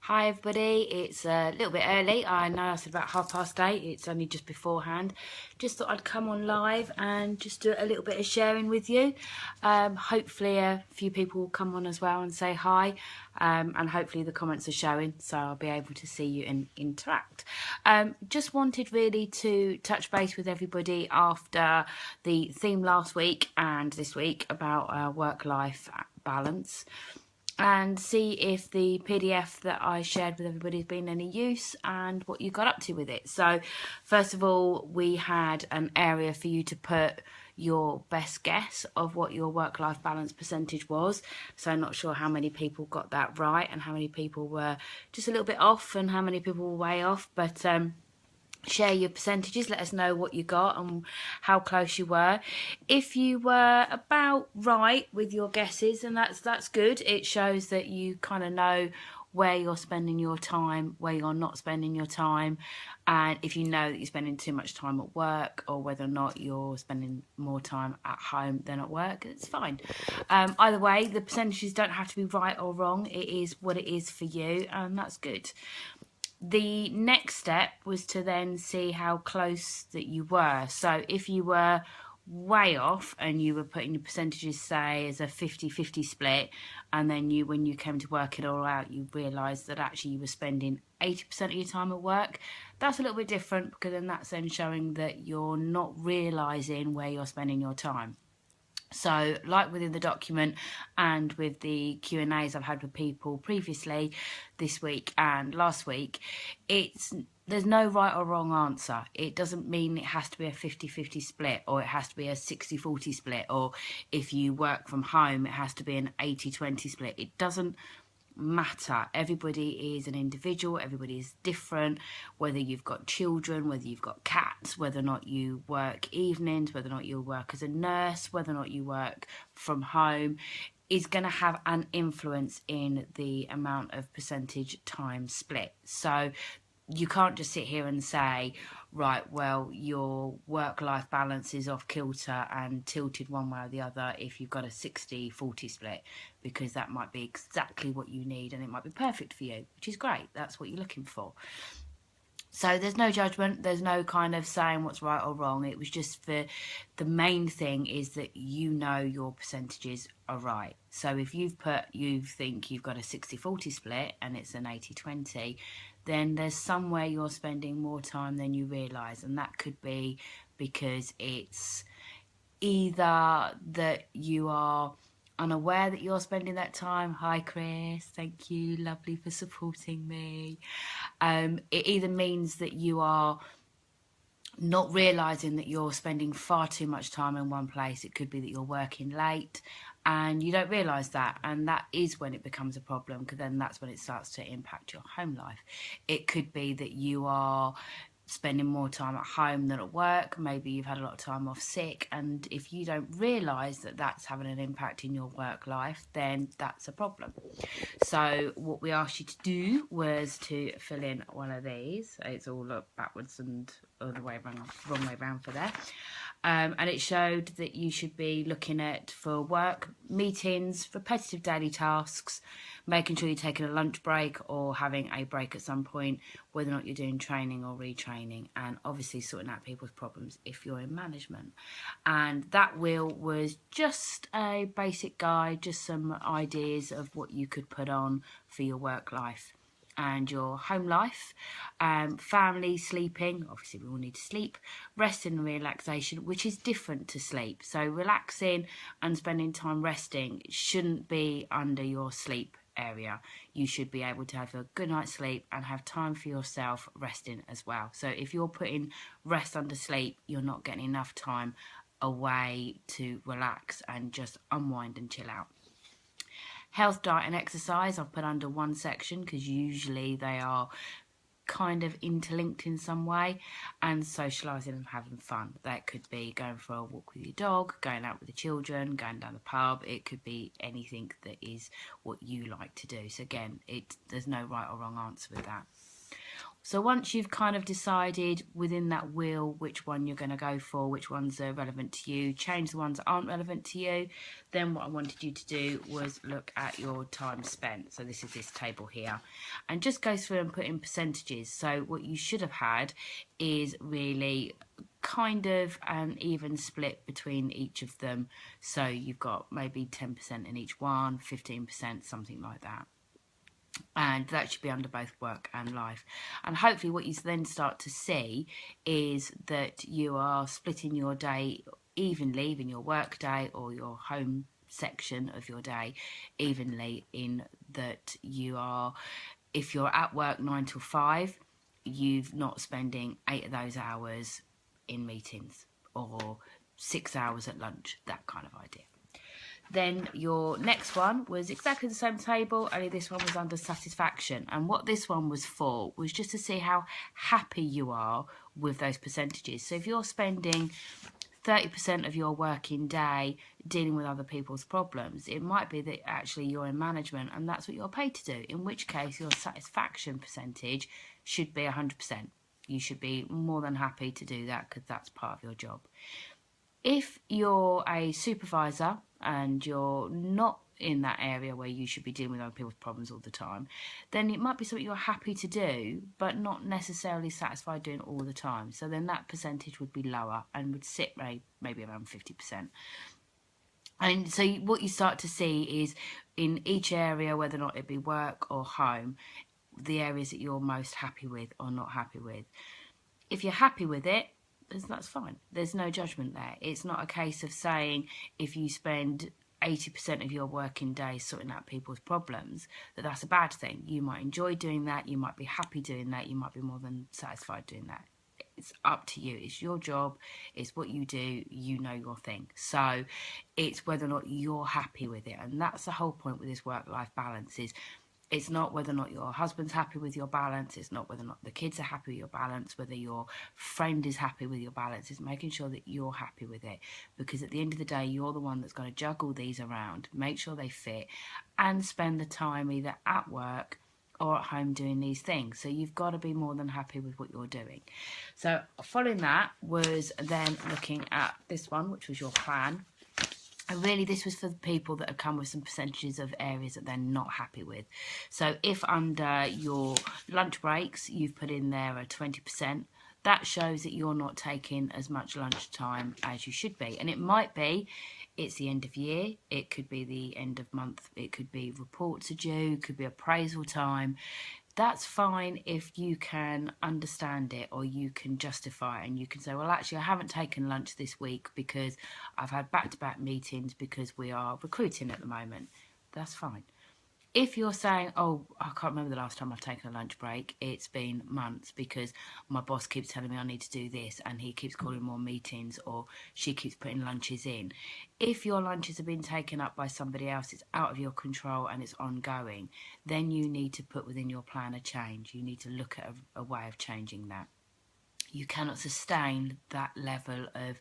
Hi everybody, it's a little bit early. I know I said about 8:30, it's only just beforehand. Just thought I'd come on live and just do a little bit of sharing with you. Hopefully a few people will come on as well and say hi, and hopefully the comments are showing so I'll be able to see you and interact. Just wanted really to touch base with everybody after the theme last week and this week about work-life balance, and see if the PDF that I shared with everybody has been any use and what you got up to with it. So first of all, we had an area for you to put your best guess of what your work-life balance percentage was. So I'm not sure how many people got that right and how many people were just a little bit off and how many people were way off, but share your percentages, let us know what you got and how close you were. If you were about right with your guesses, and that's good, it shows that you kind of know where you're spending your time, where you're not spending your time, and if you know that you're spending too much time at work or whether or not you're spending more time at home than at work, it's fine. Either way, the percentages don't have to be right or wrong. It is what it is for you, and that's good. The next step was to then see how close that you were. So if you were way off and you were putting your percentages, say, as a 50-50 split, and then when you came to work it all out, you realised that actually you were spending 80% of your time at work, that's a little bit different, because then that's then showing that you're not realising where you're spending your time. So like within the document and with the Q&As I've had with people previously this week and last week, there's no right or wrong answer. It doesn't mean it has to be a 50-50 split, or it has to be a 60-40 split, or if you work from home it has to be an 80-20 split. It doesn't matter. Everybody is an individual, everybody is different, whether you've got children, whether you've got cats, whether or not you work evenings, whether or not you work as a nurse, whether or not you work from home, is going to have an influence in the amount of percentage time split. So you can't just sit here and say, right, well, your work-life balance is off kilter and tilted one way or the other if you've got a 60-40 split, because that might be exactly what you need and it might be perfect for you, which is great. That's what you're looking for. So there's no judgment, there's no kind of saying what's right or wrong. It was just for the main thing is that you know your percentages are right. So if you think you've got a 60-40 split and it's an 80-20, then there's somewhere you're spending more time than you realise, and that could be because it's either that you are unaware that you're spending that time. Hi Chris, thank you, lovely, for supporting me. It either means that you are not realising that you're spending far too much time in one place. It could be that you're working late and you don't realise that, and that is when it becomes a problem, because then that's when it starts to impact your home life. It could be that you are spending more time at home than at work. Maybe you've had a lot of time off sick, and if you don't realise that that's having an impact in your work life, then that's a problem. So what we asked you to do was to fill in one of these. It's all up backwards and other way around, wrong way around for there. And it showed that you should be looking at, for work, meetings, repetitive daily tasks, making sure you're taking a lunch break or having a break at some point, whether or not you're doing training or retraining, and obviously sorting out people's problems if you're in management. And that wheel was just a basic guide, just some ideas of what you could put on for your work life and your home life. Family, sleeping, obviously we all need to sleep, resting and relaxation, which is different to sleep. So relaxing and spending time resting shouldn't be under your sleep area. You should be able to have a good night's sleep and have time for yourself resting as well. So if you're putting rest under sleep, you're not getting enough time away to relax and just unwind and chill out. Health, diet and exercise I've put under one section, because usually they are kind of interlinked in some way, and socialising and having fun. That could be going for a walk with your dog, going out with the children, going down the pub. It could be anything that is what you like to do. So again, there's no right or wrong answer with that. So once you've kind of decided within that wheel which one you're going to go for, which ones are relevant to you, change the ones that aren't relevant to you, then what I wanted you to do was look at your time spent. So this is this table here, and just go through and put in percentages. So what you should have had is really kind of an even split between each of them. So you've got maybe 10% in each one, 15%, something like that. And that should be under both work and life. And hopefully what you then start to see is that you are splitting your day evenly, even your work day or your home section of your day evenly, in that you are, if you're at work 9 till 5, you've not spending 8 of those hours in meetings or 6 hours at lunch, that kind of idea. Then your next one was exactly the same table, only this one was under satisfaction. And what this one was for was just to see how happy you are with those percentages. So if you're spending 30% of your working day dealing with other people's problems, it might be that actually you're in management and that's what you're paid to do, in which case your satisfaction percentage should be 100%. You should be more than happy to do that because that's part of your job. If you're a supervisor and you're not in that area where you should be dealing with other people's problems all the time, then it might be something you're happy to do, but not necessarily satisfied doing all the time. So then that percentage would be lower and would sit maybe around 50%. And so what you start to see is in each area, whether or not it be work or home, the areas that you're most happy with or not happy with. If you're happy with it, that's fine. There's no judgment there. It's not a case of saying if you spend 80% of your working day sorting out people's problems, that's a bad thing. You might enjoy doing that. You might be happy doing that. You might be more than satisfied doing that. It's up to you. It's your job. It's what you do. You know your thing. So it's whether or not you're happy with it. And that's the whole point with this work-life balance is it's not whether or not your husband's happy with your balance. It's not whether or not the kids are happy with your balance, whether your friend is happy with your balance. It's making sure that you're happy with it. Because at the end of the day, you're the one that's going to juggle these around, make sure they fit, and spend the time either at work or at home doing these things. So you've got to be more than happy with what you're doing. So following that was then looking at this one, which was your plan. And really this was for the people that have come with some percentages of areas that they're not happy with. So if under your lunch breaks you've put in there a 20%, that shows that you're not taking as much lunch time as you should be. And it might be it's the end of year, it could be the end of month, it could be reports are due, it could be appraisal time. That's fine if you can understand it or you can justify it and you can say, well, actually, I haven't taken lunch this week because I've had back-to-back meetings because we are recruiting at the moment. That's fine. If you're saying, oh, I can't remember the last time I've taken a lunch break, it's been months because my boss keeps telling me I need to do this and he keeps calling more meetings or she keeps putting lunches in. If your lunches have been taken up by somebody else, it's out of your control and it's ongoing, then you need to put within your plan a change. You need to look at a way of changing that. You cannot sustain that level of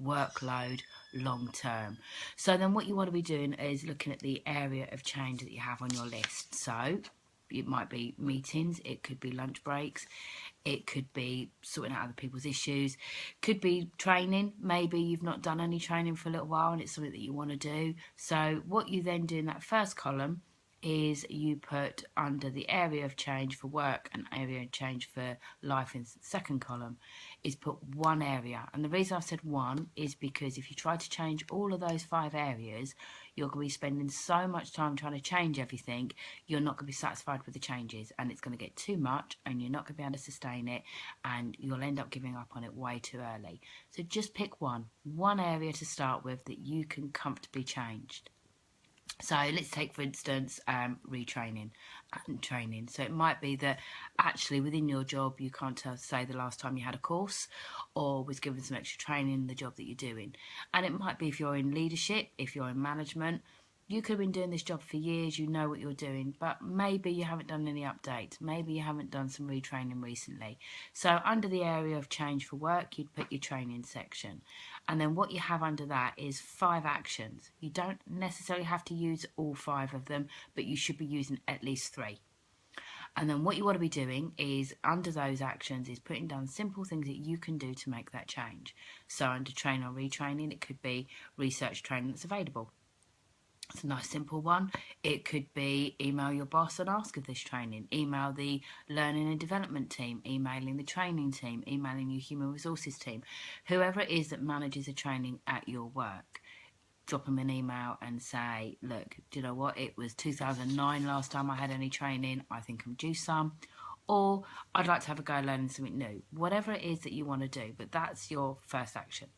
workload long term. So then what you want to be doing is looking at the area of change that you have on your list. So it might be meetings, it could be lunch breaks, it could be sorting out other people's issues, could be training. Maybe you've not done any training for a little while and it's something that you want to do. So what you then do in that first column is you put under the area of change for work and area of change for life in the second column is put one area. And the reason I've said one is because if you try to change all of those 5 areas, you're going to be spending so much time trying to change everything, you're not going to be satisfied with the changes and it's going to get too much and you're not going to be able to sustain it and you'll end up giving up on it way too early. So just pick one area to start with that you can comfortably change. So let's take, for instance, retraining and training. So it might be that actually within your job, you can't say the last time you had a course or was given some extra training in the job that you're doing. And it might be if you're in leadership, if you're in management, you could have been doing this job for years, you know what you're doing, but maybe you haven't done any updates. Maybe you haven't done some retraining recently. So under the area of change for work, you'd put your training section. And then what you have under that is 5 actions. You don't necessarily have to use all 5 of them, but you should be using at least 3. And then what you want to be doing is, under those actions, is putting down simple things that you can do to make that change. So under train or retraining, it could be research training that's available. It's a nice simple one. It could be email your boss and ask of this training, email the learning and development team, emailing the training team, emailing your human resources team, whoever it is that manages a training at your work. Drop them an email and say, look, do you know what, it was 2009 last time I had any training, I think I'm due some, or I'd like to have a go learning something new. Whatever it is that you want to do, but that's your first action.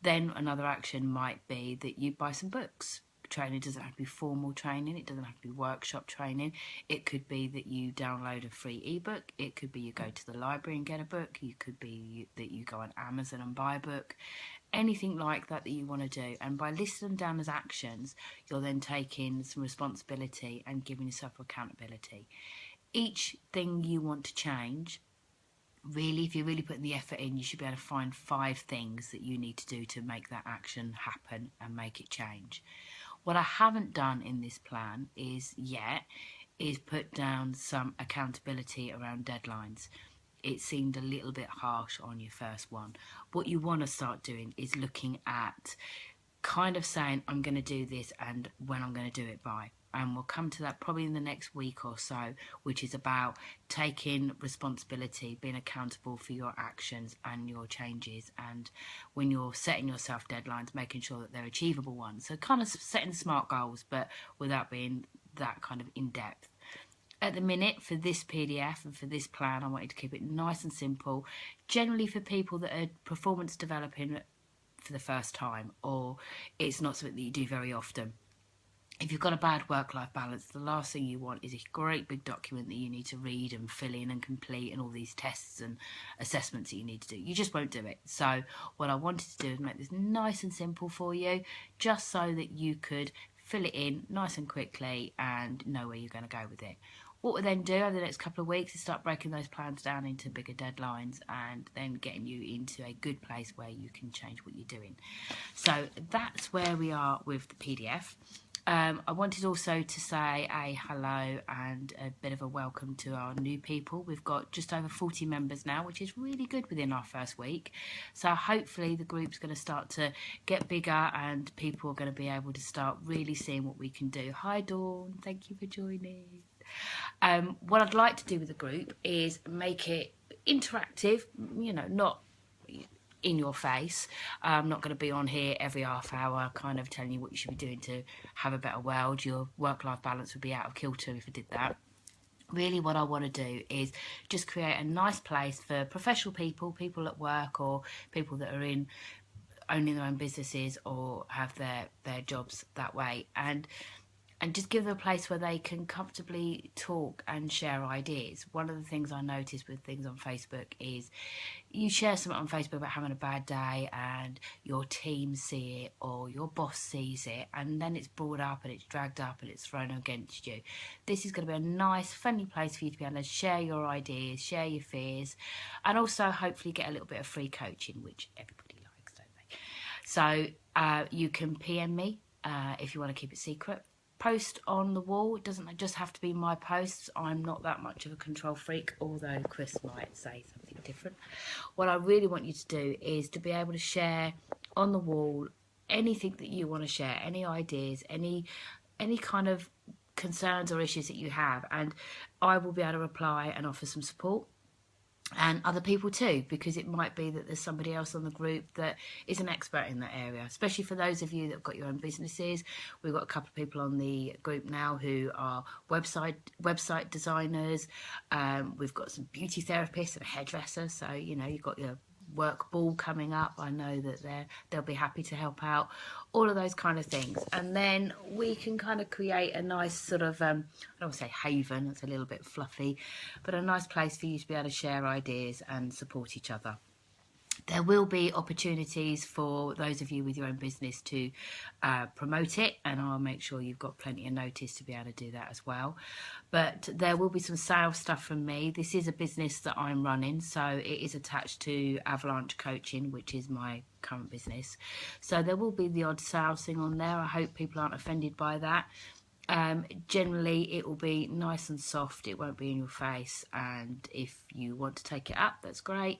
Then another action might be that you buy some books. Training doesn't have to be formal training, it doesn't have to be workshop training. It could be that you download a free ebook, it could be you go to the library and get a book, it could be that you go on Amazon and buy a book. Anything like that that you want to do. And by listing them down as actions, you're then taking some responsibility and giving yourself accountability. Each thing you want to change, really, if you're really putting the effort in, you should be able to find 5 things that you need to do to make that action happen and make it change. What I haven't done in this plan is put down some accountability around deadlines. It seemed a little bit harsh on your first one. What you want to start doing is looking at kind of saying, I'm going to do this and when I'm going to do it by. And we'll come to that probably in the next week or so, which is about taking responsibility, being accountable for your actions and your changes. And when you're setting yourself deadlines, making sure that they're achievable ones. So kind of setting smart goals, but without being that kind of in-depth. At the minute, for this PDF and for this plan, I wanted to keep it nice and simple, generally for people that are performance developing for the first time, or it's not something that you do very often. If you've got a bad work-life balance, the last thing you want is a great big document that you need to read and fill in and complete and all these tests and assessments that you need to do. You just won't do it. So what I wanted to do is make this nice and simple for you, just so that you could fill it in nice and quickly and know where you're going to go with it. What we'll then do over the next couple of weeks is start breaking those plans down into bigger deadlines and then getting you into a good place where you can change what you're doing. So that's where we are with the PDF. I wanted also to say a hello and a bit of a welcome to our new people. We've got just over 40 members now, which is really good within our first week. So hopefully the group's going to start to get bigger and people are going to be able to start really seeing what we can do. Hi Dawn, thank you for joining. What I'd like to do with the group is make it interactive, you know, not in your face. I'm not going to be on here every half hour kind of telling you what you should be doing to have a better world. Your work-life balance would be out of kilter if I did that. Really what I want to do is just create a nice place for professional people, people at work or people that are in owning their own businesses or have their jobs that way, and just give them a place where they can comfortably talk and share ideas. One of the things I notice with things on Facebook is you share something on Facebook about having a bad day and your team see it or your boss sees it, and then it's brought up and it's dragged up and it's thrown against you. This is going to be a nice, friendly place for you to be able to share your ideas, share your fears, and also hopefully get a little bit of free coaching, which everybody likes, don't they? So you can PM me if you want to keep it secret. Post on the wall. It doesn't just have to be my posts. I'm not that much of a control freak, although Chris might say something different. What I really want you to do is to be able to share on the wall anything that you want to share, any ideas, any kind of concerns or issues that you have, and I will be able to reply and offer some support. And other people too, because it might be that there's somebody else on the group that is an expert in that area, especially for those of you that have got your own businesses. We've got a couple of people on the group now who are website designers. We've got some beauty therapists and hairdressers. So, you know, you've got your work ball coming up. I know that they'll be happy to help out, all of those kind of things. And then we can kind of create a nice sort of I don't want to say haven, it's a little bit fluffy, but a nice place for you to be able to share ideas and support each other. There will be opportunities for those of you with your own business to promote it, and I'll make sure you've got plenty of notice to be able to do that as well. But there will be some sales stuff from me. This is a business that I'm running, so it is attached to Avalanche Coaching, which is my current business. So there will be the odd sales thing on there. I hope people aren't offended by that. Generally it will be nice and soft, it won't be in your face, and if you want to take it up, that's great.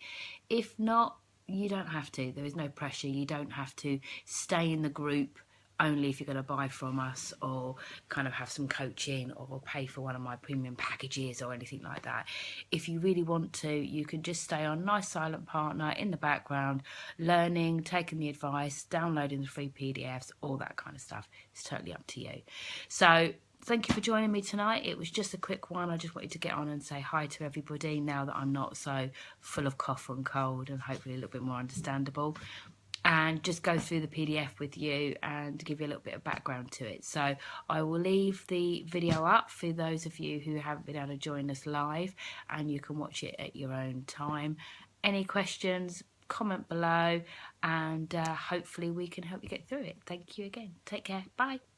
If not, you don't have to. There is no pressure. You don't have to stay in the group only if you're going to buy from us, or kind of have some coaching, or pay for one of my premium packages or anything like that. If you really want to, you can just stay on nice silent partner in the background, learning, taking the advice, downloading the free PDFs, all that kind of stuff. It's totally up to you. So thank you for joining me tonight. It was just a quick one. I just wanted to get on and say hi to everybody now that I'm not so full of cough and cold, and hopefully a little bit more understandable, and just go through the PDF with you and give you a little bit of background to it. So I will leave the video up for those of you who haven't been able to join us live, and you can watch it at your own time. Any questions, comment below, and hopefully we can help you get through it. Thank you again. Take care. Bye.